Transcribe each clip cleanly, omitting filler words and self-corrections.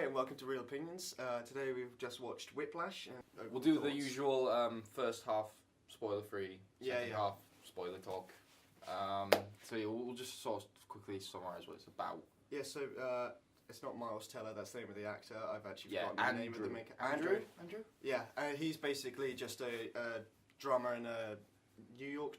Hi and welcome to Real Opinions. Today we've just watched Whiplash. We'll do the usual first half spoiler-free, second half spoiler talk. So yeah, we'll just sort of quickly summarise what it's about. Yeah, so it's not Miles Teller, that's the name of the actor. I've actually forgotten the name of the maker. Andrew? Yeah, he's basically just a drummer in a New York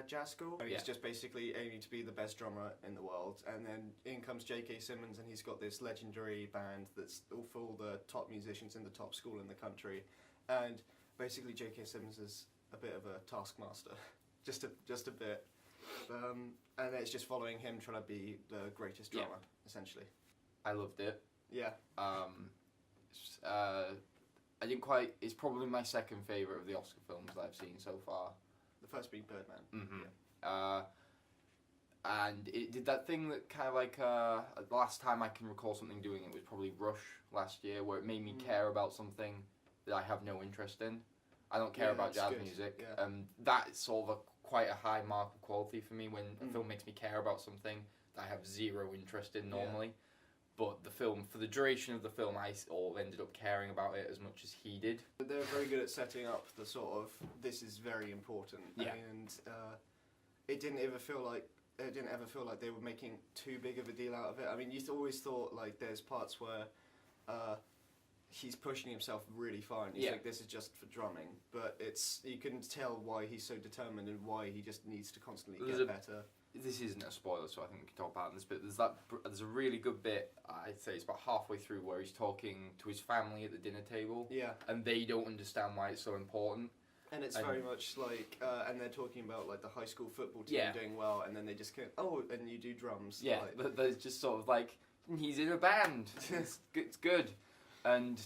jazz school. He's just basically aiming to be the best drummer in the world, and then in comes J.K. Simmons, and he's got this legendary band that's all for all the top musicians in the top school in the country, and basically J.K. Simmons is a bit of a taskmaster, just a bit, and it's just following him trying to be the greatest drummer, essentially. I loved it. Yeah. I didn't quite. It's probably my second favourite of the Oscar films that I've seen so far. The first being Birdman. Mm-hmm. Yeah. And it did that thing that kind of like the last time I can recall something doing it was probably Rush last year, where it made me care about something that I have no interest in. I don't care about jazz music, and that's sort of quite a high mark of quality for me when a film makes me care about something that I have zero interest in normally. But the film, for the duration of the film, I ended up caring about it as much as he did. They're very good at setting up the sort of, this is very important, and it didn't ever feel like they were making too big of a deal out of it. I mean, you always thought like there's parts where he's pushing himself really far, and you think this is just for drumming, but you can tell why he's so determined and why he just needs to constantly get better. This isn't a spoiler, so I think we can talk about this bit. There's a really good bit, I'd say it's about halfway through, where he's talking to his family at the dinner table. Yeah. And they don't understand why it's so important. And it's very much like, and they're talking about like the high school football team doing well, and then they just go, oh, and you do drums. Yeah, but there's just sort of like, he's in a band. It's good. And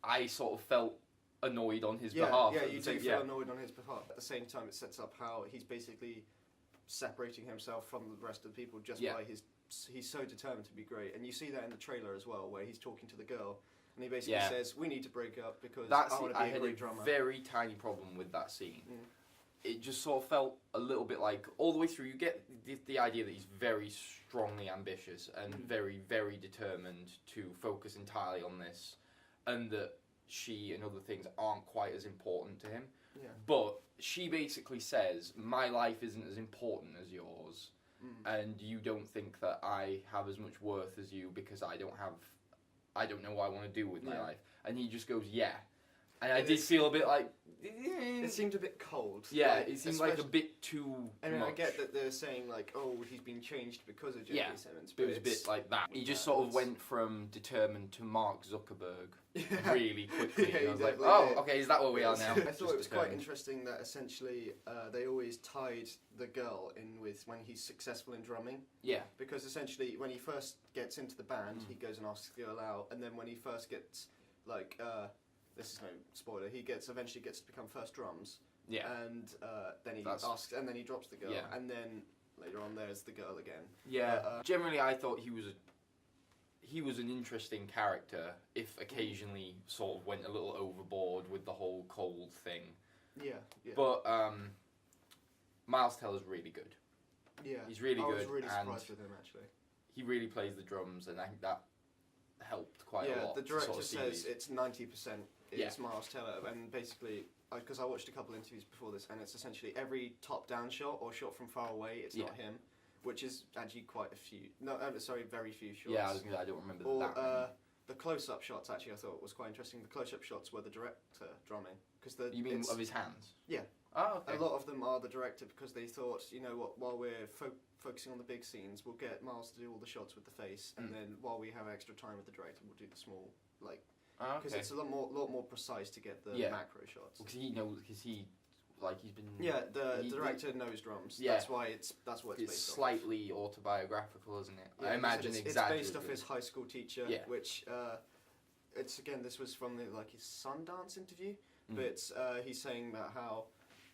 I sort of felt annoyed on his behalf. Yeah, you do feel annoyed on his behalf. At the same time, it sets up how he's basically separating himself from the rest of the people just by he's so determined to be great, and you see that in the trailer as well, where he's talking to the girl and he basically says, we need to break up because I want to be a great drummer. I had a very tiny problem with that scene. It just sort of felt a little bit like, all the way through you get the idea that he's very strongly ambitious and very, very determined to focus entirely on this, and that she and other things aren't quite as important to him. But she basically says, my life isn't as important as yours, and you don't think that I have as much worth as you because I don't know what I want to do with my life. And he just goes, and I did feel a bit like... It seemed a bit cold. Yeah, it seemed like a bit too much. I get that they're saying like, oh, he's been changed because of J.K. Simmons. But it was a bit like that. He just sort of went from determined to Mark Zuckerberg really quickly. And I was like, oh, okay, is that where we are now? I thought it was quite interesting that essentially they always tied the girl in with when he's successful in drumming. Yeah. Because essentially when he first gets into the band, he goes and asks the girl out, and then when he first gets like... this is no spoiler. He eventually gets to become first drums. Yeah. And then he asks, and then he drops the girl, and then later on there's the girl again. Yeah. Generally, I thought he was an interesting character, if occasionally sort of went a little overboard with the whole cold thing. Yeah. But Miles Teller's really good. Yeah. He's really good. I was really surprised with him actually. He really plays the drums, and I think that helped quite a lot. Yeah, the director says it's 90% it's Miles Teller, and basically, because I watched a couple interviews before this, and it's essentially every top-down shot or shot from far away, it's not him, which is actually quite a few. No, very few shots. Yeah, I don't remember that. The close-up shots actually I thought was quite interesting. The close-up shots were the director drumming, because you mean of his hands? Yeah. Oh, okay. A lot of them are the director because they thought, you know what, while we're focusing on the big scenes, we'll get Miles to do all the shots with the face, and then while we have extra time with the director, we'll do the small, like, because it's a lot more precise to get the macro shots. Because he knows, he's been. Yeah, the director knows drums. Yeah. That's what it's based off. It's slightly autobiographical, isn't it? Yeah, I imagine exactly. It's based off his high school teacher, which it's again this was from his Sundance interview, but he's saying about how.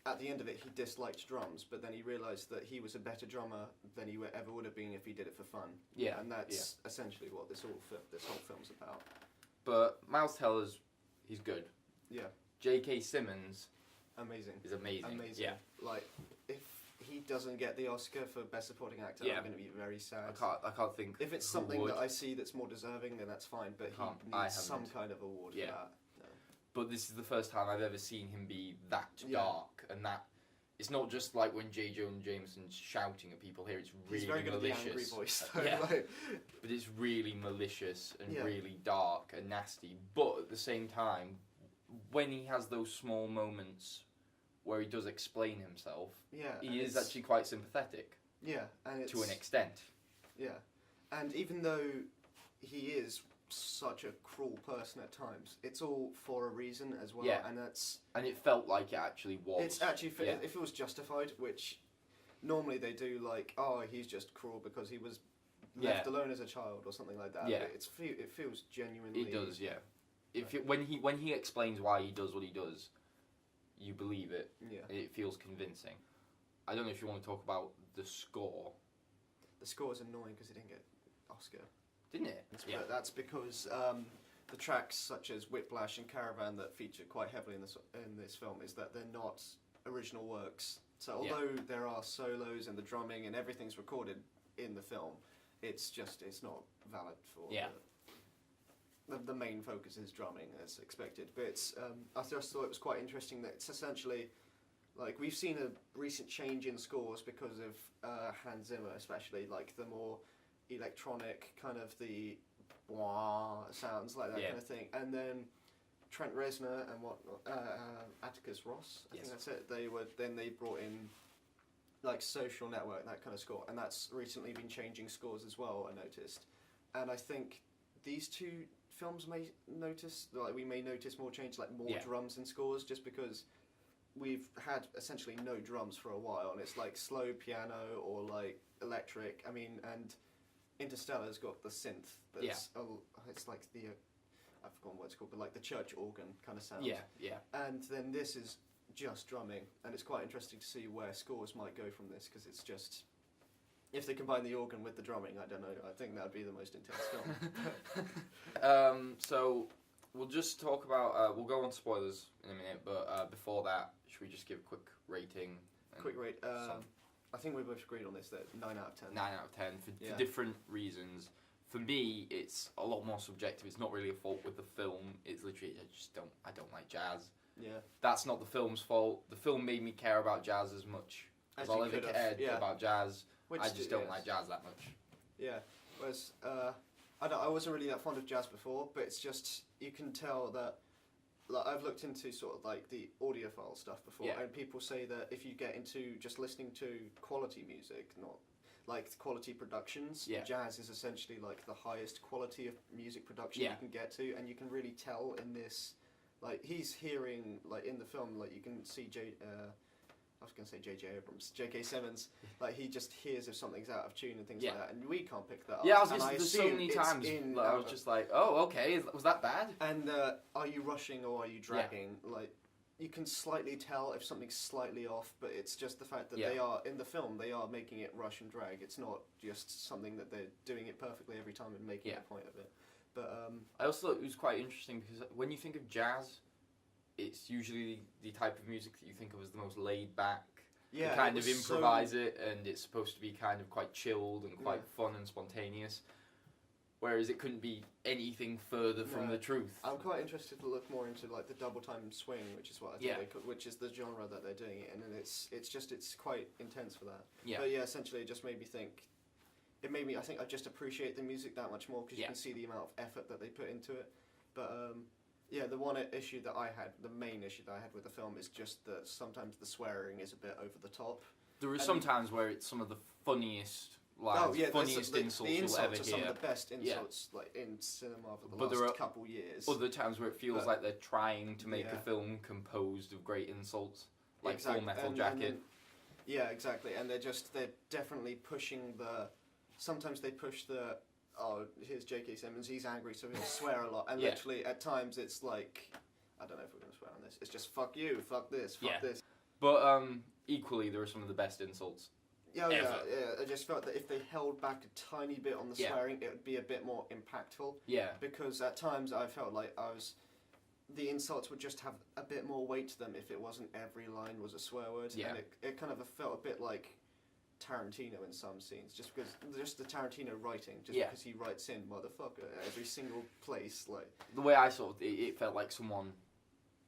At the end of it, he disliked drums, but then he realised that he was a better drummer than he ever would have been if he did it for fun. Yeah, and that's essentially what this whole film's about. But Miles Teller's, he's good. Yeah. J.K. Simmons, amazing. Is amazing. Amazing. Yeah. Like if he he doesn't get the Oscar for Best Supporting Actor, I'm going to be very sad. I can't think. If it's something that I see that's more deserving, then that's fine. But he needs some kind of award for that. No. But this is the first time I've ever seen him be that dark, and that it's not just like when J. Jonah Jameson's shouting at people here. It's really He's very good malicious. at the angry voice, though. But it's really malicious and really dark and nasty. But at the same time, when he has those small moments where he does explain himself, he is actually quite sympathetic. Yeah, and to an extent. Yeah, and even though he is such a cruel person at times, it's all for a reason as well. Yeah, and it felt like it actually was. It's actually if it was justified, which normally they do, like, oh, he's just cruel because he was left alone as a child or something like that. Yeah, but it feels genuinely. It does, yeah. When he explains why he does what he does, you believe it. Yeah, and it feels convincing. I don't know if you want to talk about the score. The score is annoying because it didn't get Oscar. Didn't it? But that's because the tracks such as Whiplash and Caravan that feature quite heavily in this film is that they're not original works. So although there are solos and the drumming and everything's recorded in the film, it's not valid for the main focus is drumming as expected. But it's I just thought it was quite interesting that it's essentially like we've seen a recent change in scores because of Hans Zimmer, especially like the more electronic kind of the sounds like that kind of thing, and then Trent Reznor and Atticus Ross, I think that's it. They brought in like Social Network, that kind of score, and that's recently been changing scores as well. I noticed, and I think these two films we may notice more change, like more drums in scores, just because we've had essentially no drums for a while, and it's like slow piano or like electric. I mean, and Interstellar's got the synth. That's it's like the I've forgotten what it's called, but like the church organ kind of sound. Yeah. And then this is just drumming, and it's quite interesting to see where scores might go from this, because it's just if they combine the organ with the drumming, I don't know. I think that would be the most intense film. So we'll just talk about. We'll go on spoilers in a minute, but before that, should we just give a quick rating? Quick rate. I think we both agreed on this, that 9 out of 10. 9 out of 10 for different reasons. For me, it's a lot more subjective. It's not really a fault with the film. It's literally I don't like jazz. Yeah. That's not the film's fault. The film made me care about jazz as much as I'll ever cared about jazz. I just don't like jazz that much. Yeah. Whereas I wasn't really that fond of jazz before, but it's just you can tell that. Like, I've looked into sort of like the audiophile stuff before, and people say that if you get into just listening to quality music, not like quality productions, jazz is essentially like the highest quality of music production you can get to, and you can really tell in this, like he's hearing like in the film, like you can see I was going to say J.J. Abrams, J.K. Simmons, like he just hears if something's out of tune and things like that, and we can't pick that up. Yeah, there's so many times I was just like, oh, okay, was that bad? And are you rushing or are you dragging? Like, you can slightly tell if something's slightly off, but it's just the fact that they are, in the film, they are making it rush and drag. It's not just something that they're doing it perfectly every time and making a point of it. But I also thought it was quite interesting because when you think of jazz, it's usually the type of music that you think of as the most laid back. You kind of improvise it, and it's supposed to be kind of quite chilled and quite fun and spontaneous. Whereas it couldn't be anything further from the truth. I'm quite interested to look more into like the double time swing, which is what I think which is the genre that they're doing it in, and it's quite intense for that. Yeah. But essentially it just made me think. I think I just appreciate the music that much more because you can see the amount of effort that they put into it. But the one issue that I had, the main issue that I had with the film is just that sometimes the swearing is a bit over the top. There are some times where it's some of the funniest lines, funniest insults you'll ever hear. Some of the best insults like in cinema for the last couple years. Other times where it feels like they're trying to make a film composed of great insults, like Full Metal Jacket. Exactly. And they're definitely pushing sometimes they push here's J.K. Simmons, he's angry, so he'll swear a lot. And literally, at times, it's like, I don't know if we're going to swear on this, it's just, fuck you, fuck this, fuck this. But equally, there are some of the best insults. Yeah. I just felt that if they held back a tiny bit on the swearing, it would be a bit more impactful. Yeah. Because at times, I felt like the insults would just have a bit more weight to them if it wasn't every line was a swear word. Yeah. And it kind of felt a bit like Tarantino in some scenes, just because the Tarantino writing, just Yeah. because he writes in motherfucker at every single place, like The way I saw it felt like someone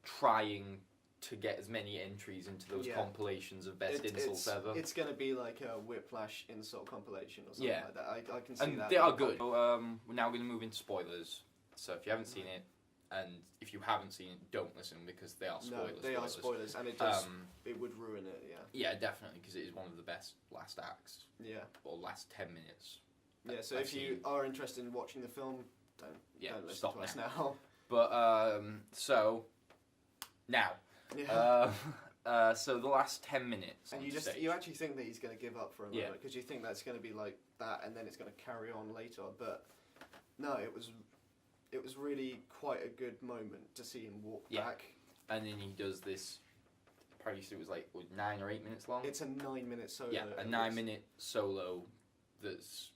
trying to get as many entries into those Yeah. compilations of best insults ever. It's gonna be like a Whiplash insult compilation or something Yeah. like that. I can see And that. they are good. So, we're now going to move into spoilers. So if you haven't seen it, and if you haven't seen it, don't listen because they are spoilers. No, they are spoilers, and it does. It would ruin it. Yeah. Yeah, definitely, because it is one of the best last acts Yeah. or last 10 minutes. Yeah. So I've if you are interested in watching the film, don't listen stop to us now. now. But so now, Yeah. so the last 10 minutes. And on you stage. you actually think that he's going to give up for a Yeah. moment because you think that's going to be like that, and then it's going to carry on later. But no, it was really quite a good moment to see him walk Yeah. back. And then he does this. Apparently, it was like 9 or 8 minutes long. It's a 9-minute solo. Yeah, a 9-minute solo. That's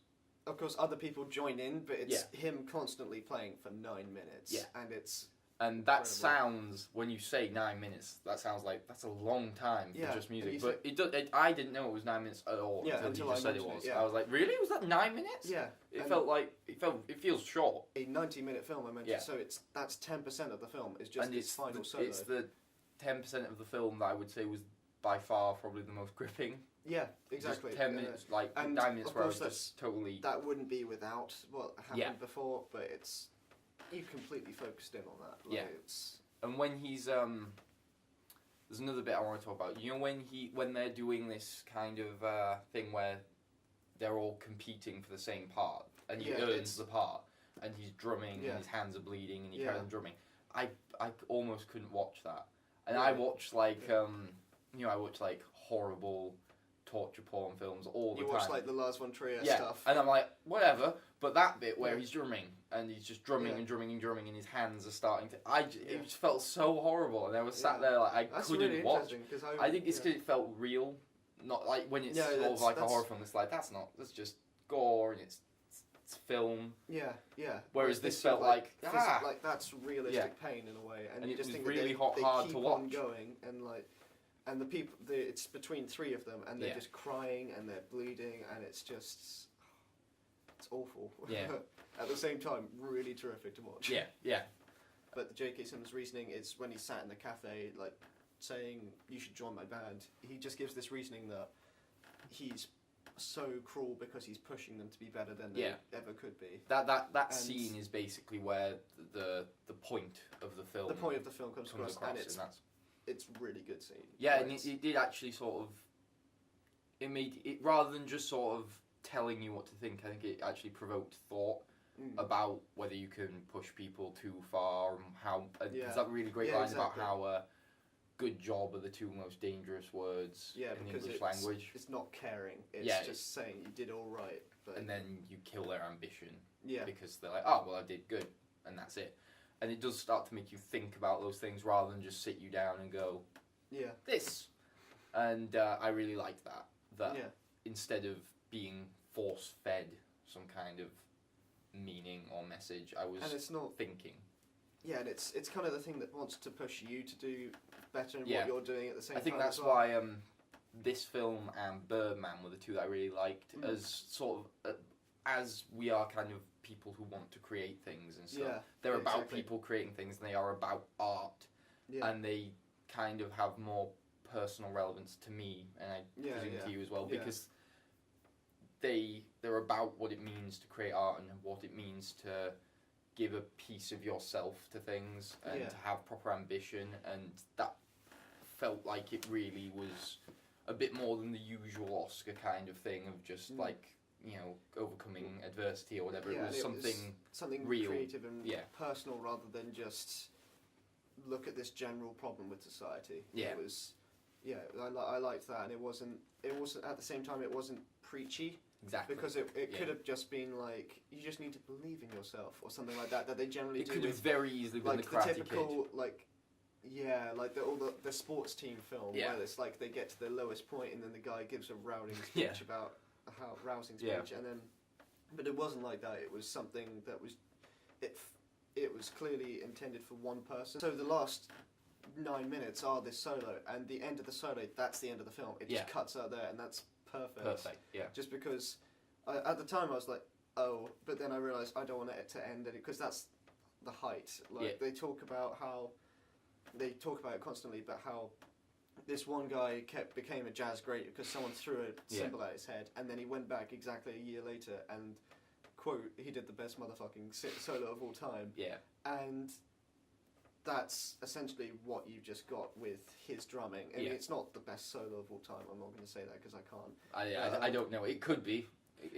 Of course, other people join in, but it's him constantly playing for 9 minutes. Yeah. And it's and that incredible. sounds, when you say 9 minutes, that sounds like that's a long time for Yeah, just and music. you But it does. I didn't know it was 9 minutes at all Yeah, until until you just I said it mentioned was. it, yeah. I was like, really? Was that 9 minutes? yeah. It and felt like it feels short. a 90-minute film I mentioned. Yeah. So that's 10% of the film. Is just And its final the, solo. it's the 10% of the film that I would say was by far probably the most gripping. Yeah, exactly. Just 10 minutes, like and 9 minutes of where I course was just totally. that wouldn't be without what happened Yeah. before, but it's you completely focused in on that. Like, Yeah. It's, And when he's there's another bit I want to talk about. You know when they're doing this kind of thing where they're all competing for the same part, and he Yeah, earns it's- the part, and he's drumming, Yeah. and his hands are bleeding, and he Yeah. carries on drumming. I almost couldn't watch that, and I Really? watch like I watch like horrible torture porn films all the you time. watch like the Lars von Trier Yeah, stuff. and I'm like, whatever. But that bit where Yeah. he's drumming and he's just drumming Yeah. and drumming and drumming, and his hands are starting to, Yeah. it just felt so horrible, and I was sat Yeah. there like I That's couldn't really watch. interesting because I think it's because it felt real, not like when it's Yeah, sort of that's- like a that's- horror film. It's like that's just gore and it's film. yeah. Whereas this felt like like that's realistic pain in a way, and And you it just was think really that they hard keep to on watch. going, and like, and the people, it's between 3 of them, and they're Yeah. just crying and they're bleeding, and it's just, it's awful. Yeah. At the same time, really terrific to watch. yeah. But the J.K. Simmons reasoning is when he sat in the cafe, like, saying, you should join my band, he just gives this reasoning that he's so cruel because he's pushing them to be better than they ever could be. That And scene is basically where the point of the film The point of the film comes across, and it's really good scene. yeah, Like, and it did actually sort of, it made it, rather than just sort of telling you what to think, I think it actually provoked thought about whether you can push people too far and how. There's that really great line exactly. about how good job are the 2 most dangerous words in the because English language. it's not caring. It's Yeah, just saying you did all right. But And then you kill their ambition yeah, because they're like, oh, well, I did good, and that's it. And it does start to make you think about those things rather than just sit you down and go, yeah, this. And I really liked that. That yeah, instead of being force-fed some kind of meaning or message, I was and it's not. thinking. Yeah, and it's kind of the thing that wants to push you to do better in Yeah. what you're doing at the same I time. think that's as well. why this film and Birdman were the 2 that I really liked, as sort of as we are kind of people who want to create things and stuff. Yeah, They're about exactly. people creating things, and they are about art, Yeah, and they kind of have more personal relevance to me, and I presume to you as well, Yeah. because they're about what it means to create art and what it means to give a piece of yourself to things and Yeah. to have proper ambition, and that felt like it really was a bit more than the usual Oscar kind of thing of just like, overcoming adversity or whatever. Yeah, It was something real, real. creative and Yeah. personal rather than just look at this general problem with society. Yeah. It was, I liked that, and it wasn't at the same time it wasn't preachy. Exactly. Because it Yeah. could have just been like, you just need to believe in yourself or something like that they generally It do could have with, very easily been like the the Karate typical Kid. like the sports team film Yeah. where it's like they get to the lowest point and then the guy gives a rousing speech Yeah. about how rousing Yeah. speech, and then but it wasn't like that. It was something that was it was clearly intended for one person. So the last 9 minutes are this solo, and the end of the solo, that's the end of the film. It just Yeah. cuts out there, and that's perfect. Perfect. Yeah. Just because at the time I was like, oh, but then I realised I don't want it to end because that's the height. Like they talk about it constantly, but how this one guy became a jazz great because someone threw a cymbal at his head, and then he went back exactly a year later and quote, he did the best motherfucking solo of all time. Yeah. And that's essentially what you've just got with his drumming. And it's not the best solo of all time. I'm not going to say that because I can't. I don't know. It could be.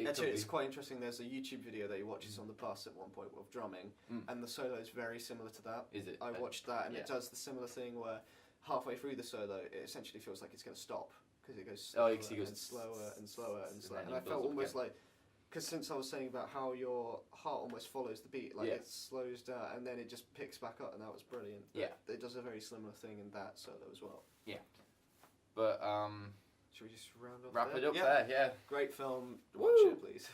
Actually, it's quite interesting. There's a YouTube video that he watches on the bus at one point of drumming, and the solo is very similar to that. Is it? I watched that, and it does the similar thing where halfway through the solo, it essentially feels like it's going to stop because it goes slower and slower and slower and slower. And I felt almost like, because since I was saying about how your heart almost follows the beat, like it slows down and then it just picks back up, and that was brilliant. But it does a very similar thing in that solo as well. Yeah. But should we just round off wrap there? it up there? Yeah. Great film. Woo! Watch it, please.